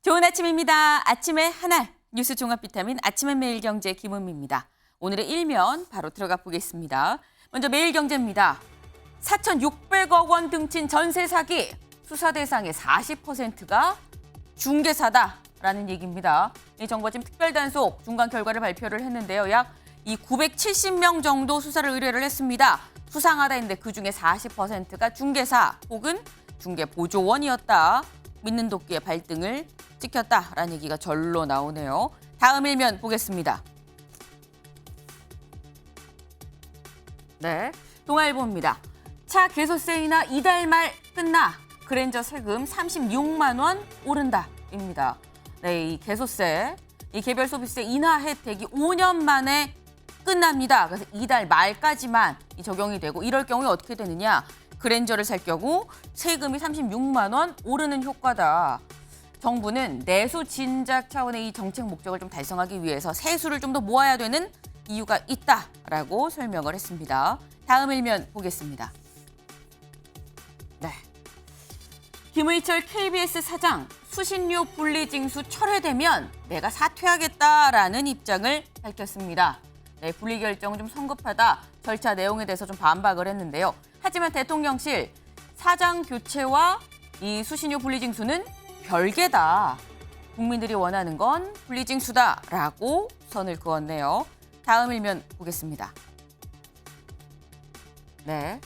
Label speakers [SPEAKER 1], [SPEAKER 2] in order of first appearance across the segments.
[SPEAKER 1] 좋은 아침입니다. 아침의 하나 뉴스 종합 비타민 아침엔 매일경제 김은미입니다. 오늘의 일면 바로 들어가 보겠습니다. 먼저 매일경제입니다. 4,600억 원 등친 전세 사기 수사 대상의 40%가 중개사다라는 얘기입니다. 이 정부가 지금 특별단속 중간 결과를 발표를 했는데요. 약 970명 정도 수사를 의뢰를 했습니다. 수상하다 했는데 그중에 40%가 중개사 혹은 중개보조원이었다. 믿는 도끼의 발등을 찍혔다라는 얘기가 절로 나오네요. 다음 일면 보겠습니다. 네, 동아일보입니다. 차 개소세이나 이달 말 끝나 그랜저 세금 36만 원 오른다입니다. 네, 이 개소세, 이 개별 소비세 인하 혜택이 5년 만에 끝납니다. 그래서 이달 말까지만 적용이 되고 이럴 경우에 어떻게 되느냐? 그랜저를 살 경우 세금이 36만 원 오르는 효과다. 정부는 내수 진작 차원의 이 정책 목적을 좀 달성하기 위해서 세수를 좀 더 모아야 되는 이유가 있다라고 설명을 했습니다. 다음 일면 보겠습니다. 네, 김의철 KBS 사장 수신료 분리징수 철회되면 내가 사퇴하겠다라는 입장을 밝혔습니다. 네, 분리 결정은 좀 성급하다. 절차 내용에 대해서 좀 반박을 했는데요. 하지만 대통령실 사장 교체와 이 수신료 분리징수는 별개다. 국민들이 원하는 건 분리징수다라고 선을 그었네요. 다음 일면 보겠습니다. 네,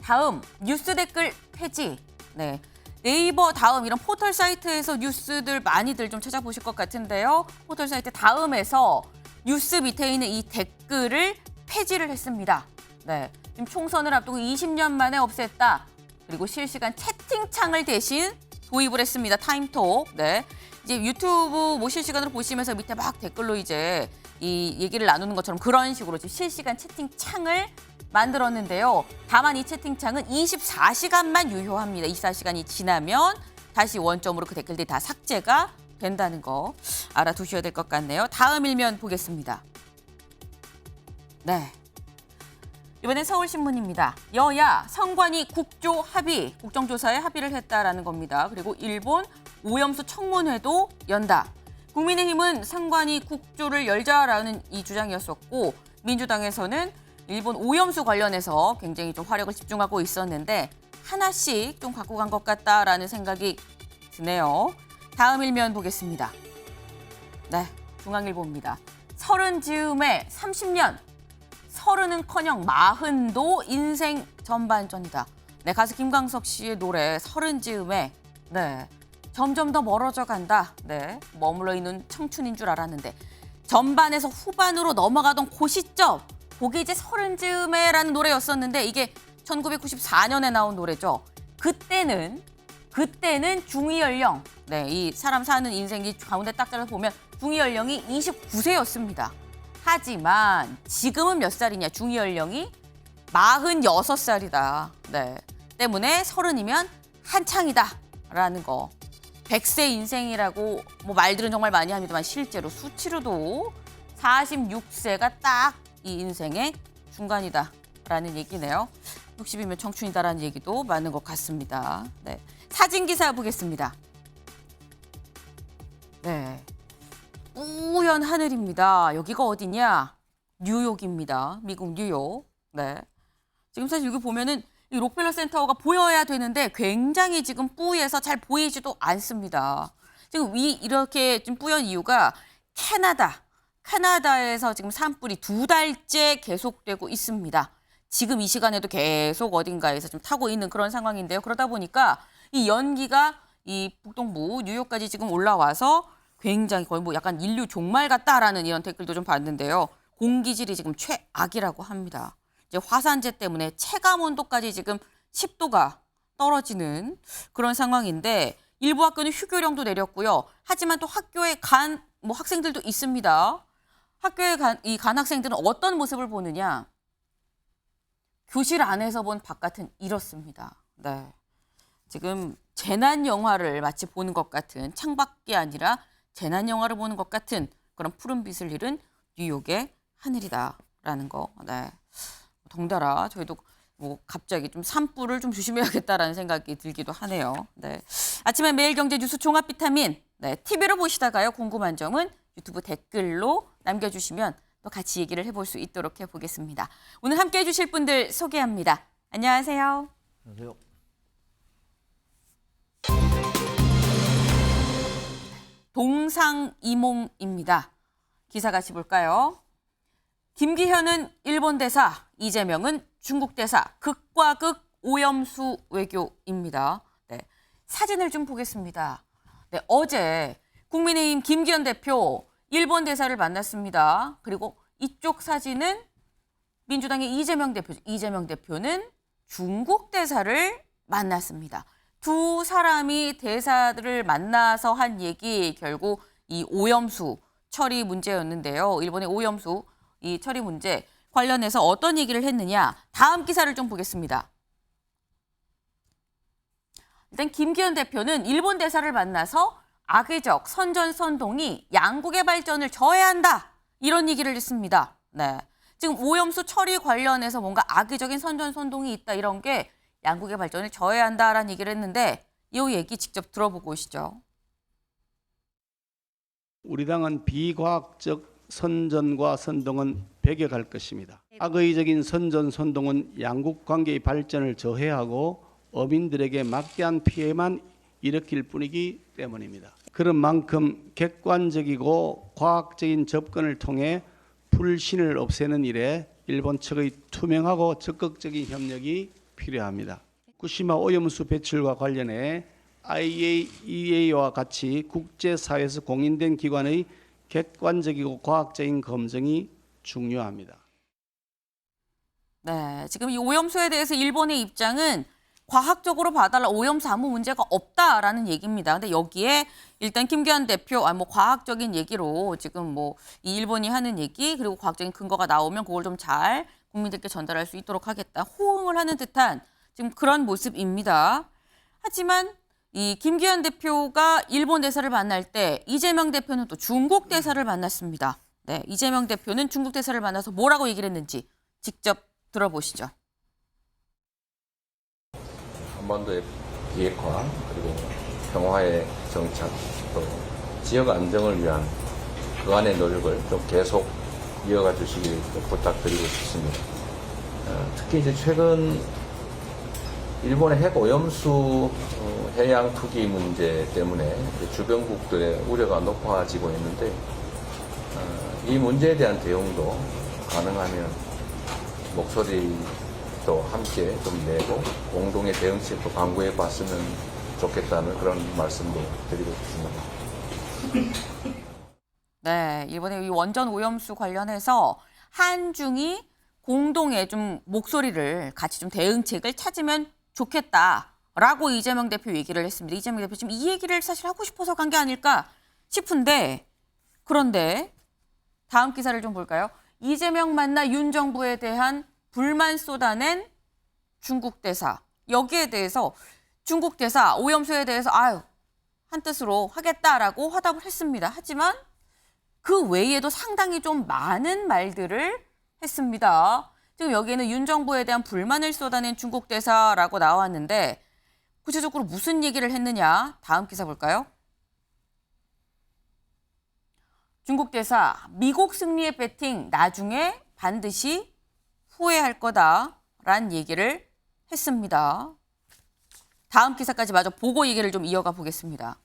[SPEAKER 1] 다음 뉴스 댓글 폐지. 네, 네이버 다음 이런 포털 사이트에서 뉴스들 많이들 좀 찾아보실 것 같은데요. 포털 사이트 다음에서 뉴스 밑에 있는 이 댓글을 폐지를 했습니다. 네, 지금 총선을 앞두고 20년 만에 없앴다. 그리고 실시간 채팅창을 대신 도입을 했습니다. 타임톡. 네, 이제 유튜브 뭐 실시간으로 보시면서 밑에 막 댓글로 이제 이 얘기를 나누는 것처럼 그런 식으로 지금 실시간 채팅창을 만들었는데요. 다만 이 채팅창은 24시간만 유효합니다. 24시간이 지나면 다시 원점으로 그 댓글들이 다 삭제가 된다는 거 알아두셔야 될 것 같네요. 다음 일면 보겠습니다. 네, 이번엔 서울신문입니다. 여야 성관이 국조 합의, 국정조사에 합의를 했다라는 겁니다. 그리고 일본 오염수 청문회도 연다. 국민의힘은 성관이 국조를 열자라는 이 주장이었었고 민주당에서는 일본 오염수 관련해서 굉장히 좀 화력을 집중하고 있었는데 하나씩 좀 갖고 간 것 같다라는 생각이 드네요. 다음 일면 보겠습니다. 네, 중앙일보입니다. 30 즈음에 30년, 30은커녕 40도 인생 전반전이다. 네, 가수 김광석 씨의 노래 30 즈음에 네, 점점 더 멀어져 간다. 네, 머물러 있는 청춘인 줄 알았는데 전반에서 후반으로 넘어가던 그 시점, 그게 이제 30 즈음에라는 노래였었는데 이게 1994년에 나온 노래죠. 그때는 중위 연령, 네, 이 사람 사는 인생이 가운데 딱 잘라서 보면 중위 연령이 29세였습니다. 하지만 지금은 몇 살이냐? 중위 연령이 46살이다. 네, 때문에 30이면 한창이다라는 거. 100세 인생이라고 뭐 말들은 정말 많이 합니다만 실제로 수치로도 46세가 딱 이 인생의 중간이다라는 얘기네요. 60이면 청춘이다라는 얘기도 많은 것 같습니다. 네, 사진 기사 보겠습니다. 네, 우연 하늘입니다. 여기가 어디냐? 뉴욕입니다. 미국 뉴욕. 네, 지금 사실 여기 보면은 이 록펠러 센터가 보여야 되는데 굉장히 지금 뿌여서 잘 보이지도 않습니다. 지금 이렇게 좀 뿌연 이유가 캐나다에서 지금 산불이 2달째 계속되고 있습니다. 지금 이 시간에도 계속 어딘가에서 좀 타고 있는 그런 상황인데요. 그러다 보니까 이 연기가 이 북동부 뉴욕까지 지금 올라와서 굉장히 거의 뭐 약간 인류 종말 같다라는 이런 댓글도 좀 봤는데요. 공기질이 지금 최악이라고 합니다. 이제 화산재 때문에 체감 온도까지 지금 10도가 떨어지는 그런 상황인데 일부 학교는 휴교령도 내렸고요. 하지만 또 학교에 간 학생들도 있습니다. 학교에 간 학생들은 어떤 모습을 보느냐? 교실 안에서 본 바깥은 이렇습니다. 네, 지금 재난 영화를 마치 보는 것 같은 창밖이 아니라 재난 영화를 보는 것 같은 그런 푸른빛을 잃은 뉴욕의 하늘이다라는 거. 네, 덩달아 저희도 뭐 갑자기 좀 산불을 좀 조심해야겠다라는 생각이 들기도 하네요. 네, 아침에 매일경제 뉴스 종합 비타민 네, TV로 보시다가요. 궁금한 점은 유튜브 댓글로 남겨주시면 또 같이 얘기를 해볼 수 있도록 해보겠습니다. 오늘 함께해 주실 분들 소개합니다. 안녕하세요.
[SPEAKER 2] 안녕하세요.
[SPEAKER 1] 동상이몽입니다. 기사 같이 볼까요? 김기현은 일본 대사, 이재명은 중국 대사, 극과 극 오염수 외교입니다. 네, 사진을 좀 보겠습니다. 네, 어제 국민의힘 김기현 대표 일본 대사를 만났습니다. 그리고 이쪽 사진은 민주당의 이재명 대표죠. 이재명 대표는 중국 대사를 만났습니다. 두 사람이 대사들을 만나서 한 얘기 결국 이 오염수 처리 문제였는데요. 일본의 오염수 이 처리 문제 관련해서 어떤 얘기를 했느냐. 다음 기사를 좀 보겠습니다. 일단 김기현 대표는 일본 대사를 만나서 악의적 선전선동이 양국의 발전을 저해한다. 이런 얘기를 했습니다. 네. 지금 오염수 처리 관련해서 뭔가 악의적인 선전선동이 있다. 이런 게 양국의 발전을 저해한다라는 얘기를 했는데 이 얘기 직접 들어보고 오시죠.
[SPEAKER 3] 우리 당은 비과학적 선전과 선동은 배격할 것입니다. 악의적인 선전, 선동은 양국 관계의 발전을 저해하고 어민들에게 막대한 피해만 일으킬 뿐이기 때문입니다. 그런 만큼 객관적이고 과학적인 접근을 통해 불신을 없애는 일에 일본 측의 투명하고 적극적인 협력이 필요합니다. 후쿠시마 오염수 배출과 관련해 IAEA와 같이 국제사회에서 공인된 기관의 객관적이고 과학적인 검증이 중요합니다.
[SPEAKER 1] 네, 지금 이 오염수에 대해서 일본의 입장은 과학적으로 봐달라 오염수 아무 문제가 없다라는 얘기입니다. 근데 여기에 일단 김기현 대표 과학적인 얘기로 지금 이 일본이 하는 얘기 그리고 과학적인 근거가 나오면 그걸 좀 잘 국민들께 전달할 수 있도록 하겠다. 호응을 하는 듯한 지금 그런 모습입니다. 하지만 이 김기현 대표가 일본 대사를 만날 때 이재명 대표는 또 중국 대사를 만났습니다. 네, 이재명 대표는 중국 대사를 만나서 뭐라고 얘기를 했는지 직접 들어보시죠.
[SPEAKER 4] 한반도의 비핵화 그리고 평화의 정착 또 지역 안정을 위한 그간의 노력을 좀 계속 이어가 주시길 부탁드리고 싶습니다. 특히 이제 최근 일본의 핵 오염수 해양 투기 문제 때문에 주변국들의 우려가 높아지고 있는데 이 문제에 대한 대응도 가능하면 목소리도 함께 좀 내고 공동의 대응책도 강구해 봤으면 좋겠다는 그런 말씀도 드리고 싶습니다.
[SPEAKER 1] 네, 일본의 이 원전 오염수 관련해서 한중이 공동의 좀 목소리를 같이 좀 대응책을 찾으면 좋겠다라고 이재명 대표 얘기를 했습니다. 이재명 대표 지금 이 얘기를 사실 하고 싶어서 간 게 아닐까 싶은데 그런데 다음 기사를 좀 볼까요? 이재명 만나 윤 정부에 대한 불만 쏟아낸 중국 대사. 여기에 대해서 중국 대사 오염수에 대해서 한뜻으로 하겠다라고 화답을 했습니다. 하지만 그 외에도 상당히 좀 많은 말들을 했습니다. 지금 여기에는 윤 정부에 대한 불만을 쏟아낸 중국 대사라고 나왔는데 구체적으로 무슨 얘기를 했느냐? 다음 기사 볼까요? 중국 대사, 미국 승리의 배팅 나중에 반드시 후회할 거다라는 얘기를 했습니다. 다음 기사까지 마저 보고 얘기를 좀 이어가 보겠습니다.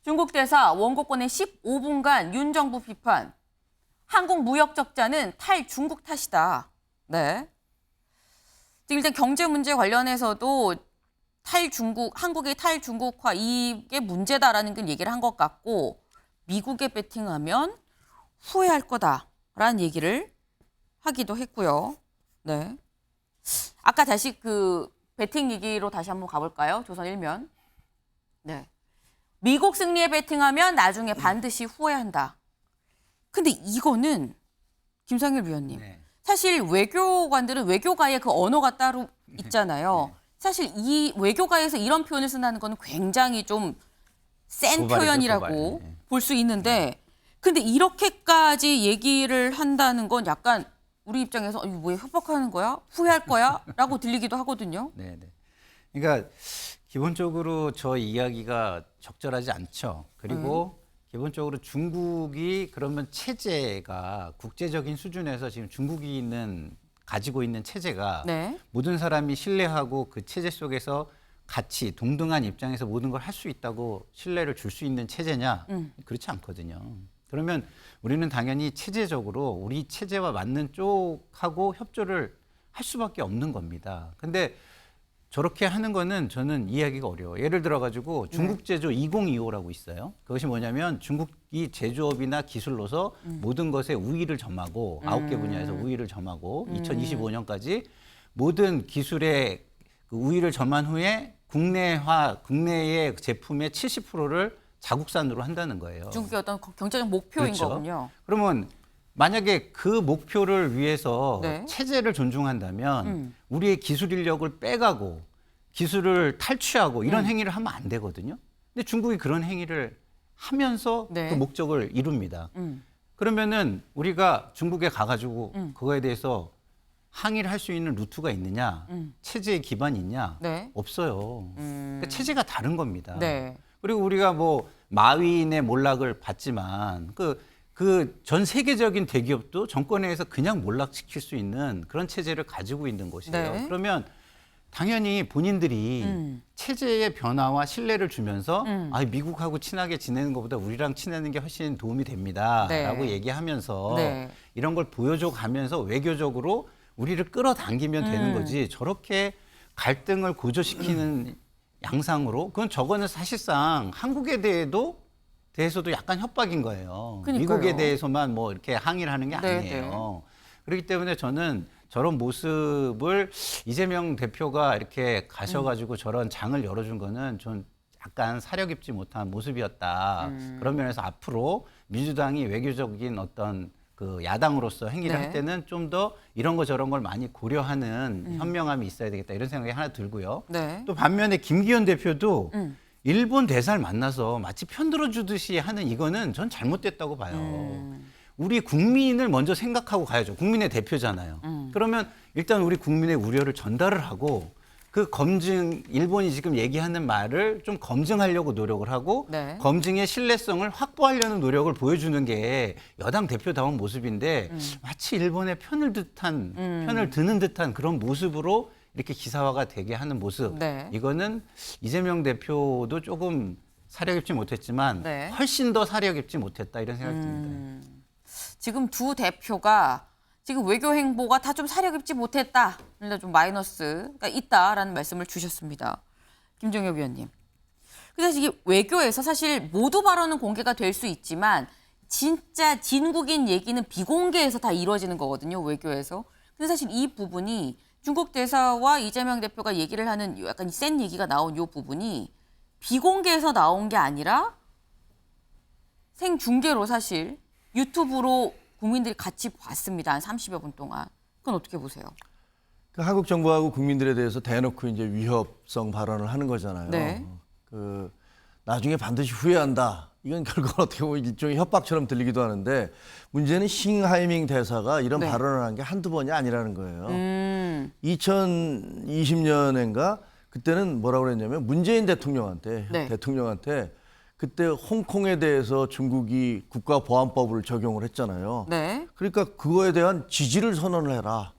[SPEAKER 1] 중국 대사 원고권의 15분간 윤 정부 비판. 한국 무역 적자는 탈중국 탓이다. 네. 일단 경제 문제 관련해서도 한국의 탈중국화 이게 문제다라는 건 얘기를 한 것 같고 미국에 배팅하면 후회할 거다라는 얘기를 하기도 했고요. 네. 아까 다시 그 배팅 얘기로 다시 한번 가볼까요? 조선 일면. 네. 미국 승리에 배팅하면 나중에 반드시 후회한다. 근데 이거는 김상일 위원님.
[SPEAKER 2] 네.
[SPEAKER 1] 사실 외교관들은 외교가의 그 언어가 따로 있잖아요.
[SPEAKER 2] 네.
[SPEAKER 1] 사실 이 외교가에서 이런 표현을 쓴다는 건 굉장히 좀 센
[SPEAKER 2] 도발이죠,
[SPEAKER 1] 표현이라고
[SPEAKER 2] 도발. 네.
[SPEAKER 1] 볼 수 있는데 근데 이렇게까지 얘기를 한다는 건 약간 우리 입장에서 이거 뭐야 협박하는 거야? 후회할 거야? 라고 들리기도 하거든요.
[SPEAKER 2] 네, 네. 그러니까 기본적으로 저 이야기가 적절하지 않죠. 그리고 기본적으로 중국이 그러면 체제가 국제적인 수준에서 지금 가지고 있는 체제가
[SPEAKER 1] 네.
[SPEAKER 2] 모든 사람이 신뢰하고 그 체제 속에서 같이 동등한 입장에서 모든 걸 할 수 있다고 신뢰를 줄 수 있는 체제냐? 그렇지 않거든요. 그러면 우리는 당연히 체제적으로 우리 체제와 맞는 쪽하고 협조를 할 수밖에 없는 겁니다. 근데 저렇게 하는 거는 저는 이해하기가 어려워요. 예를 들어가지고 중국 제조 2025라고 있어요. 그것이 뭐냐면 중국이 제조업이나 기술로서 모든 것에 우위를 점하고 9개 분야에서 우위를 점하고 2025년까지 모든 기술의 그 우위를 점한 후에 국내의 제품의 70%를 자국산으로 한다는 거예요.
[SPEAKER 1] 중국의 어떤 경제적 목표인
[SPEAKER 2] 그렇죠.
[SPEAKER 1] 거군요.
[SPEAKER 2] 그러면 만약에 그 목표를 위해서
[SPEAKER 1] 네.
[SPEAKER 2] 체제를 존중한다면 우리의 기술 인력을 빼가고 기술을 탈취하고 이런 행위를 하면 안 되거든요. 근데 중국이 그런 행위를 하면서
[SPEAKER 1] 네.
[SPEAKER 2] 그 목적을 이룹니다. 그러면은 우리가 중국에 가가지고 그거에 대해서 항의를 할 수 있는 루트가 있느냐, 체제의 기반이 있냐,
[SPEAKER 1] 네.
[SPEAKER 2] 없어요. 그러니까 체제가 다른 겁니다.
[SPEAKER 1] 네.
[SPEAKER 2] 그리고 우리가 뭐 마윈의 몰락을 봤지만 그 전 세계적인 대기업도 정권에서 그냥 몰락시킬 수 있는 그런 체제를 가지고 있는 곳이에요.
[SPEAKER 1] 네.
[SPEAKER 2] 그러면 당연히 본인들이 체제의 변화와 신뢰를 주면서 아, 미국하고 친하게 지내는 것보다 우리랑 친하는 게 훨씬 도움이 됩니다.
[SPEAKER 1] 네.
[SPEAKER 2] 라고 얘기하면서
[SPEAKER 1] 네.
[SPEAKER 2] 이런 걸 보여줘 가면서 외교적으로 우리를 끌어당기면 되는 거지 저렇게 갈등을 고조시키는 양상으로 저거는 사실상 한국에 대해서도 약간 협박인 거예요.
[SPEAKER 1] 그러니까요.
[SPEAKER 2] 미국에 대해서만 뭐 이렇게 항의를 하는 게
[SPEAKER 1] 네,
[SPEAKER 2] 아니에요. 그렇기 때문에 저는 저런 모습을 이재명 대표가 이렇게 가셔가지고 저런 장을 열어준 거는 좀 약간 사려 깊지 못한 모습이었다. 그런 면에서 앞으로 민주당이 외교적인 어떤 그 야당으로서 행위를
[SPEAKER 1] 네.
[SPEAKER 2] 할 때는 좀 더 이런 거 저런 걸 많이 고려하는 현명함이 있어야 되겠다 이런 생각이 하나 들고요.
[SPEAKER 1] 네.
[SPEAKER 2] 또 반면에 김기현 대표도 일본 대사를 만나서 마치 편들어 주듯이 하는 이거는 전 잘못됐다고 봐요. 우리 국민을 먼저 생각하고 가야죠. 국민의 대표잖아요. 그러면 일단 우리 국민의 우려를 전달을 하고 그 일본이 지금 얘기하는 말을 좀 검증하려고 노력을 하고
[SPEAKER 1] 네.
[SPEAKER 2] 검증의 신뢰성을 확보하려는 노력을 보여주는 게 여당 대표다운 모습인데 마치 일본의 편을 드는 듯한 그런 모습으로 이렇게 기사화가 되게 하는 모습.
[SPEAKER 1] 네.
[SPEAKER 2] 이거는 이재명 대표도 조금 사려 깊지 못했지만
[SPEAKER 1] 네.
[SPEAKER 2] 훨씬 더 사려 깊지 못했다 이런 생각이 듭니다.
[SPEAKER 1] 지금 두 대표가 지금 외교 행보가 다 좀 사려 깊지 못했다. 일단 좀 마이너스가 있다라는 말씀을 주셨습니다. 김종혁 위원님. 그래서 이게 외교에서 사실 모두 발언은 공개가 될 수 있지만 진짜 진국인 얘기는 비공개에서 다 이루어지는 거거든요. 외교에서. 근데 사실 이 부분이 중국 대사와 이재명 대표가 얘기를 하는 약간 센 얘기가 나온 이 부분이 비공개에서 나온 게 아니라 생중계로 사실 유튜브로 국민들이 같이 봤습니다. 한 30여 분 동안. 그건 어떻게 보세요?
[SPEAKER 5] 그 한국 정부하고 국민들에 대해서 대놓고 이제 위협성 발언을 하는 거잖아요.
[SPEAKER 1] 네.
[SPEAKER 5] 그 나중에 반드시 후회한다. 이건 결국 어떻게 보면 일종의 협박처럼 들리기도 하는데 문제는 싱하이밍 대사가 이런
[SPEAKER 1] 네.
[SPEAKER 5] 발언을 한 게 한두 번이 아니라는 거예요. 2020년인가 그때는 뭐라고 그랬냐면 문재인 대통령한테
[SPEAKER 1] 네.
[SPEAKER 5] 그때 홍콩에 대해서 중국이 국가보안법을 적용을 했잖아요.
[SPEAKER 1] 네.
[SPEAKER 5] 그러니까 그거에 대한 지지를 선언을 해라.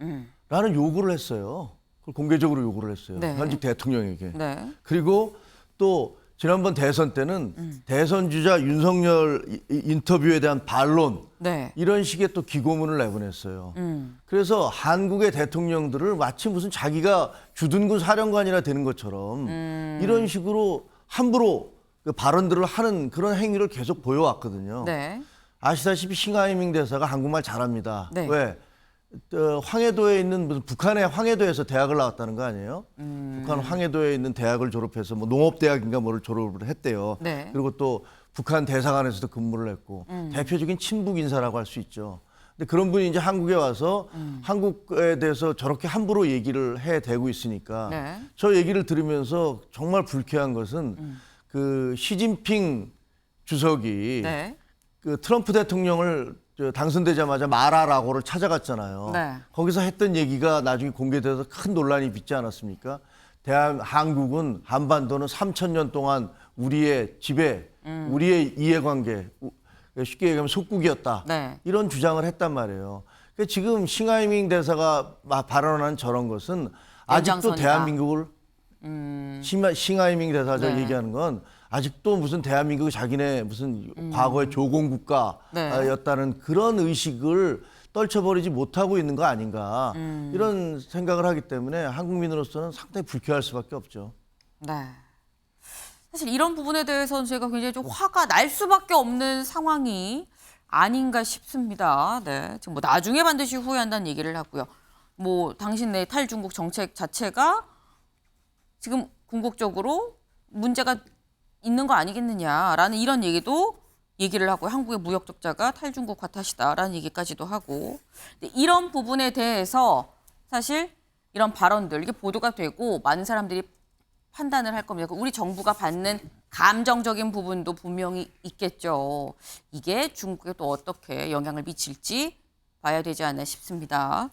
[SPEAKER 5] 라는 요구를 했어요. 그걸 공개적으로 요구를 했어요.
[SPEAKER 1] 네.
[SPEAKER 5] 현직 대통령에게.
[SPEAKER 1] 네.
[SPEAKER 5] 그리고 또 지난번 대선 때는 대선 주자 윤석열 인터뷰에 대한 반론
[SPEAKER 1] 네.
[SPEAKER 5] 이런 식의 또 기고문을 내보냈어요. 그래서 한국의 대통령들을 마치 무슨 자기가 주둔군 사령관이라 되는 것처럼 이런 식으로 함부로 그 발언들을 하는 그런 행위를 계속 보여왔거든요.
[SPEAKER 1] 네.
[SPEAKER 5] 아시다시피 싱하이밍 대사가 한국말 잘합니다.
[SPEAKER 1] 네.
[SPEAKER 5] 왜? 황해도에 있는 무슨 북한의 황해도에서 대학을 나왔다는 거 아니에요? 북한 황해도에 있는 대학을 졸업해서 뭐 농업대학인가 뭐를 졸업을 했대요.
[SPEAKER 1] 네.
[SPEAKER 5] 그리고 또 북한 대사관에서도 근무를 했고 대표적인 친북 인사라고 할 수 있죠. 근데 그런 분이 이제 한국에 와서 한국에 대해서 저렇게 함부로 얘기를 해대고 있으니까
[SPEAKER 1] 네.
[SPEAKER 5] 저 얘기를 들으면서 정말 불쾌한 것은 그 시진핑 주석이
[SPEAKER 1] 네.
[SPEAKER 5] 그 트럼프 대통령을 당선되자마자 마라라고를 찾아갔잖아요.
[SPEAKER 1] 네.
[SPEAKER 5] 거기서 했던 얘기가 나중에 공개돼서 큰 논란이 빚지 않았습니까? 한국은 한반도는 3,000년 동안 우리의 지배, 우리의 이해관계, 쉽게 얘기하면 속국이었다.
[SPEAKER 1] 네.
[SPEAKER 5] 이런 주장을 했단 말이에요. 그러니까 지금 싱하이밍 대사가 발언한 저런 것은 아직도
[SPEAKER 1] 연장선이다.
[SPEAKER 5] 대한민국을 싱하이밍 대사가
[SPEAKER 1] 네.
[SPEAKER 5] 얘기하는 건 아직도 무슨 대한민국이 자기네 무슨 과거의 조공국가였다는
[SPEAKER 1] 네.
[SPEAKER 5] 그런 의식을 떨쳐버리지 못하고 있는 거 아닌가 이런 생각을 하기 때문에 한국민으로서는 상당히 불쾌할 수밖에 없죠.
[SPEAKER 1] 네. 사실 이런 부분에 대해서는 제가 굉장히 좀 화가 날 수밖에 없는 상황이 아닌가 싶습니다. 네. 지금 뭐 나중에 반드시 후회한다는 얘기를 하고요. 뭐 당신네 탈중국 정책 자체가 지금 궁극적으로 문제가 있는 거 아니겠느냐라는 이런 얘기를 하고 한국의 무역 적자가 탈중국화 탓이다라는 얘기까지도 하고 근데 이런 부분에 대해서 사실 이런 발언들 이게 보도가 되고 많은 사람들이 판단을 할 겁니다. 우리 정부가 받는 감정적인 부분도 분명히 있겠죠. 이게 중국에 또 어떻게 영향을 미칠지 봐야 되지 않나 싶습니다.